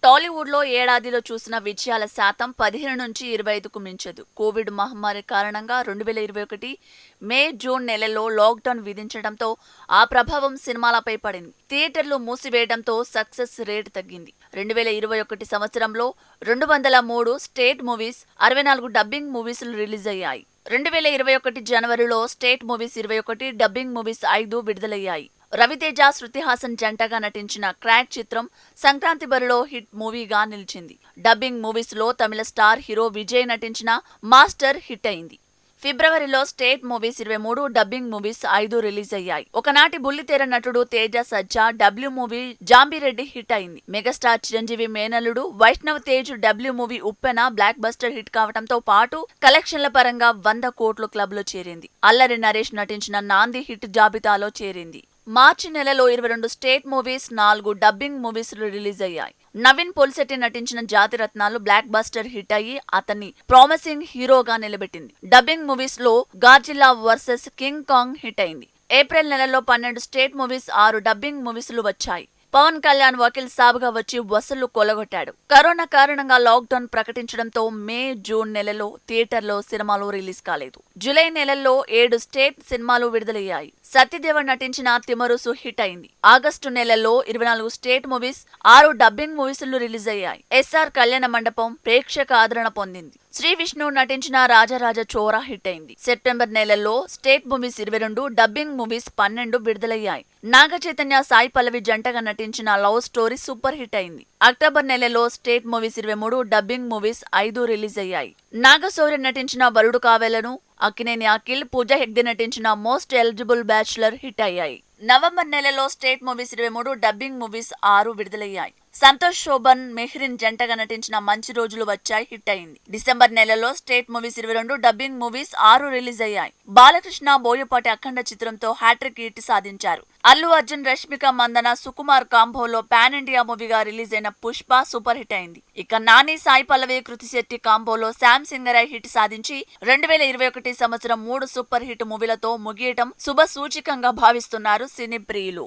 టాలీవుడ్ లో ఏడాదిలో చూసిన విజయాల శాతం 15 నుంచి 25కు మించదు. కోవిడ్ మహమ్మారి కారణంగా 2021 మే, జూన్ నెలల్లో లాక్డౌన్ విధించడంతో ఆ ప్రభావం సినిమాలపై పడింది. థియేటర్లు మూసివేయడంతో సక్సెస్ రేట్ తగ్గింది. 2021 సంవత్సరంలో 203 state movies, 64 dubbing movies release అయ్యాయి. 2021 జనవరిలో స్టేట్ మూవీస్ 21, డబ్బింగ్ మూవీస్ 5 విడుదలయ్యాయి. రవితేజ, శృతి హాసన్ జంటగా నటించిన క్రాక్ చిత్రం సంక్రాంతి బరిలో హిట్ మూవీగా నిలిచింది. డబ్బింగ్ మూవీస్ లో తమిళ స్టార్ హీరో విజయ్ నటించిన మాస్టర్ హిట్ అయింది. ఫిబ్రవరిలో state movies 23, dubbing movies 5 release అయ్యాయి. ఒకనాటి బుల్లితెర నటుడు తేజ సజ్జా డబ్ల్యూ మూవీ జాంబిరెడ్డి హిట్ అయింది. మెగాస్టార్ చిరంజీవి మేనల్లుడు వైష్ణవ్ తేజ్ డబ్ల్యూ మూవీ ఉప్పెన బ్లాక్ బస్టర్ హిట్ కావడంతో పాటు కలెక్షన్ల పరంగా 100 కోట్లు క్లబ్ లో చేరింది. అల్లరి నరేష్ నటించిన నాంది హిట్ జాబితాలో చేరింది. మార్చి నెలలో 22 state movies, 4 dubbing movies release అయ్యాయి. నవీన్ పొలిశెట్టి నటించిన జాతిరత్నాలు బ్లాక్ బస్టర్ హిట్ అయ్యి అతన్ని ప్రామిసింగ్ హీరోగా నిలబెట్టింది. డబ్బింగ్ మూవీస్ లో Godzilla versus king Kong hit అయింది. ఏప్రిల్ నెలలో 12 స్టేట్ మూవీస్, 6 డబ్బింగ్ మూవీస్ వచ్చాయి. పవన్ కళ్యాణ్ వకీల్ సాబ్గా వచ్చి వసూళ్లు కొలగొట్టాడు. కరోనా కారణంగా లాక్డౌన్ ప్రకటించడంతో మే, జూన్ నెలలో థియేటర్లో సినిమాలు రిలీజ్ కాలేదు. జూలై నెలల్లో 7 స్టేట్ సినిమాలు విడుదలయ్యాయి. సత్యదేవ నటించిన తిమరుసు హిట్ అయింది. ఆగస్టు నెలలో 24 state movies, 6 dubbing movies release అయ్యాయి. ఎస్ఆర్ కళ్యాణ మండపం ప్రేక్షక ఆదరణ పొందింది. శ్రీ విష్ణు నటించిన రాజరాజ చోరా హిట్ అయింది. సెప్టెంబర్ నెలలో స్టేట్ మూవీస్ 22, డబ్బింగ్ మూవీస్ 12 విడుదలయ్యాయి. నాగ చైతన్య, సాయి పల్లవి జంటగా నటించిన లవ్ స్టోరీ సూపర్ హిట్ అయింది. అక్టోబర్ నెలలో straight movies 23, dubbing movies 5 release అయ్యాయి. నాగశౌర్య నటించిన వరుడు కావేలను, అక్కినేని అఖిల్, పూజా హెగ్డే నటించిన మోస్ట్ ఎలిజిబుల్ బ్యాచులర్ హిట్ అయ్యాయి. నవంబర్ నెలలో స్టేట్ మూవీస్ 23, డబ్బింగ్ మూవీస్ 6 విడుదలయ్యాయి. సంతోష్ శోభన్, మెహ్రిన్ జంటగా నటించిన మంచి రోజులు వచ్చాయి హిట్ అయింది. డిసెంబర్ నెలలో straight movies 22, dubbing movies 6 release అయ్యాయి. బాలకృష్ణ, బోయపాటి అఖండ చిత్రంతో హ్యాట్రిక్ హిట్ సాధించారు. అల్లు అర్జున్, రష్మిక మందన, సుకుమార్ కాంబోలో పాన్ ఇండియా మూవీగా రిలీజ్ అయిన పుష్ప సూపర్ హిట్ అయింది. ఇక నాని, సాయి పల్లవి, కృతి శెట్టి కాంబోలో శామ్ సింగరాయ్ హిట్ సాధించి 2021 సంవత్సరం 3 సూపర్ హిట్ మూవీలతో ముగియటం శుభ సూచికంగా భావిస్తున్నారు సినీ ప్రియులు.